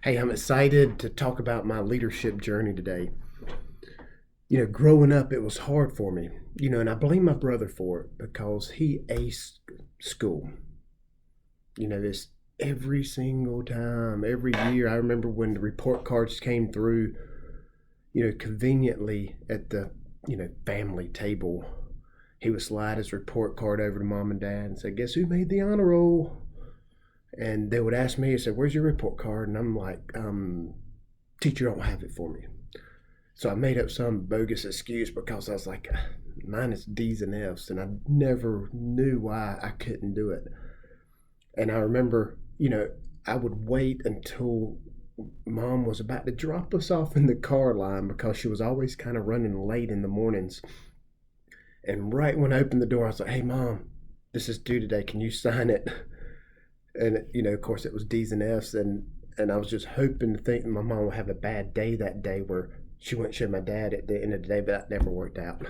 Hey, I'm excited to talk about my leadership journey today. Growing up, it was hard for me, and I blame my brother for it because he aced school. This every single time, every year. I remember when the report cards came through, conveniently at the, family table, he would slide his report card over to mom and dad and say, "Guess who made the honor roll?" And they would ask me, "I said, where's your report card?" And I'm like, "Teacher don't have it for me." So I made up some bogus excuse because I was like, mine is D's and F's, and I never knew why I couldn't do it. And I remember, I would wait until mom was about to drop us off in the car line because she was always kind of running late in the mornings. And right when I opened the door, I was like, "Hey, mom, this is due today. Can you sign it?" And of course, it was D's and F's, and I was just hoping to think that my mom would have a bad day that day where she wouldn't show my dad at the end of the day, but that never worked out.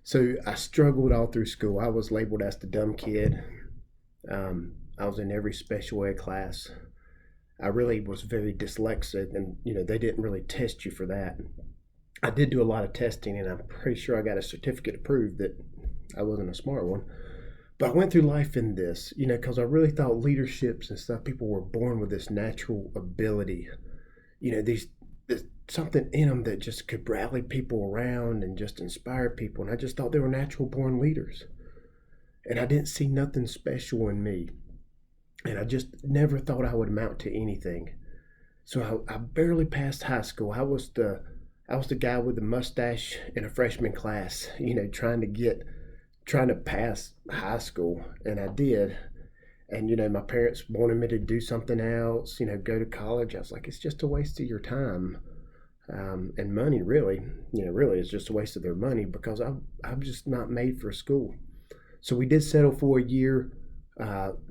So I struggled all through school. I was labeled as the dumb kid. I was in every special ed class. I really was very dyslexic, and they didn't really test you for that. I did do a lot of testing, and I'm pretty sure I got a certificate to prove that I wasn't a smart one. But I went through life in this, because I really thought leaderships and stuff, people were born with this natural ability. There's something in them that just could rally people around and just inspire people. And I just thought they were natural born leaders. And I didn't see nothing special in me. And I just never thought I would amount to anything. So I barely passed high school. I was the guy with the mustache in a freshman class, trying to pass high school, and I did. And my parents wanted me to do something else, go to college. I was like, it's just a waste of your time, and money. Really, really, it's just a waste of their money because I'm just not made for school. So we did settle for a year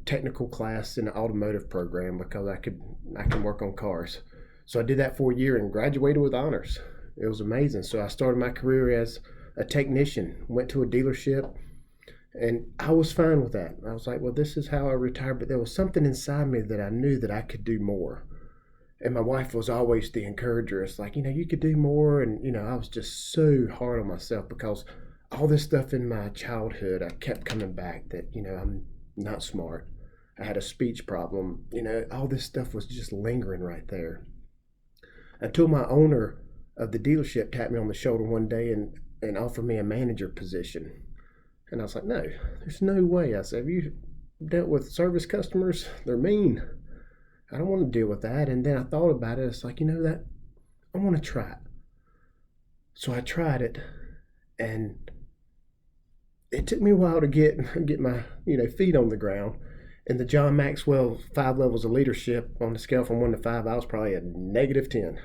technical class in the automotive program because I can work on cars. So I did that for a year and graduated with honors. It was amazing. So I started my career as a technician, went to a dealership, and I was fine with that. I was like, well, this is how I retired. But there was something inside me that I knew that I could do more. And my wife was always the encourager. It's like, you could do more. And, I was just so hard on myself because all this stuff in my childhood, I kept coming back that, I'm not smart. I had a speech problem. All this stuff was just lingering right there. Until my owner of the dealership tapped me on the shoulder one day and offered me a manager position. And I was like, no, there's no way. I said, have you dealt with service customers? They're mean. I don't want to deal with that. And then I thought about it. It's like, that I want to try it. So I tried it, and it took me a while to get my feet on the ground. And the John Maxwell 5 levels of leadership on the scale from 1 to 5, I was probably a -10.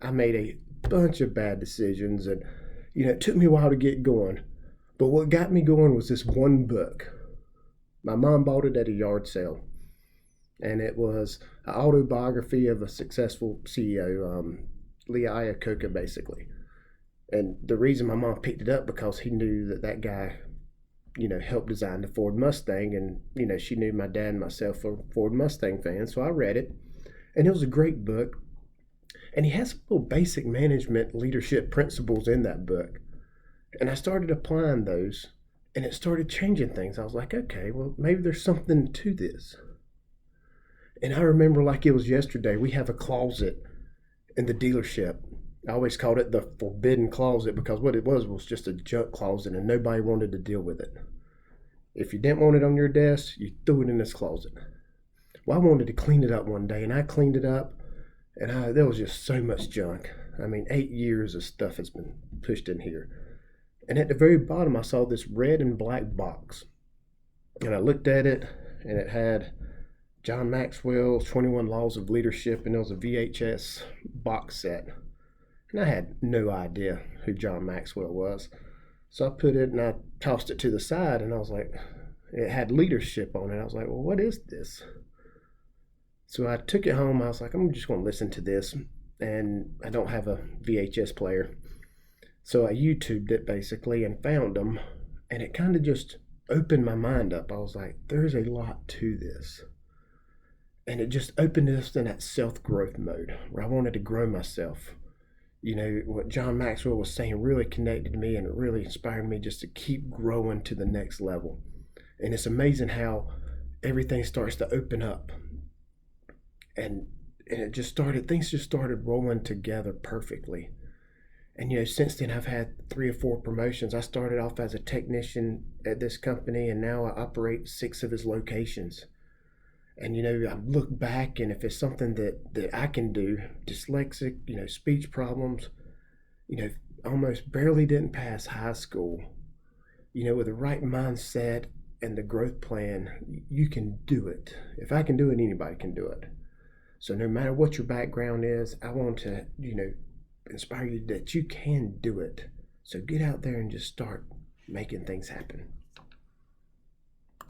I made a bunch of bad decisions, and it took me a while to get going. But what got me going was this one book. My mom bought it at a yard sale, and it was an autobiography of a successful CEO, Lee Iacocca, basically. And the reason my mom picked it up because he knew that guy, helped design the Ford Mustang, and she knew my dad and myself were Ford Mustang fans, so I read it, and it was a great book. And he has some little basic management leadership principles in that book. And I started applying those, and it started changing things. I was like, okay, well, maybe there's something to this. And I remember like it was yesterday, we have a closet in the dealership. I always called it the forbidden closet because what it was just a junk closet, and nobody wanted to deal with it. If you didn't want it on your desk, you threw it in this closet. Well, I wanted to clean it up one day, and I cleaned it up, and there was just so much junk. I mean, 8 years of stuff has been pushed in here. And at the very bottom, I saw this red and black box. And I looked at it, and it had John Maxwell's 21 Laws of Leadership, and it was a VHS box set. And I had no idea who John Maxwell was. So I put it and I tossed it to the side, and I was like, it had leadership on it. I was like, well, what is this? So I took it home. I was like, I'm just going to listen to this. And I don't have a VHS player. So I YouTubed it basically and found them, and it kind of just opened my mind up. I was like, there's a lot to this. And it just opened us in that self growth mode where I wanted to grow myself. You know, what John Maxwell was saying really connected to me, and it really inspired me just to keep growing to the next level. And it's amazing how everything starts to open up, and it just started, things just started rolling together perfectly. And since then I've had 3 or 4 promotions. I started off as a technician at this company, and now I operate 6 of his locations. And I look back, and if it's something that I can do, dyslexic, speech problems, you know, almost barely didn't pass high school. With the right mindset and the growth plan, you can do it. If I can do it, anybody can do it. So no matter what your background is, I want to, inspire you that you can do it. So get out there and just start making things happen.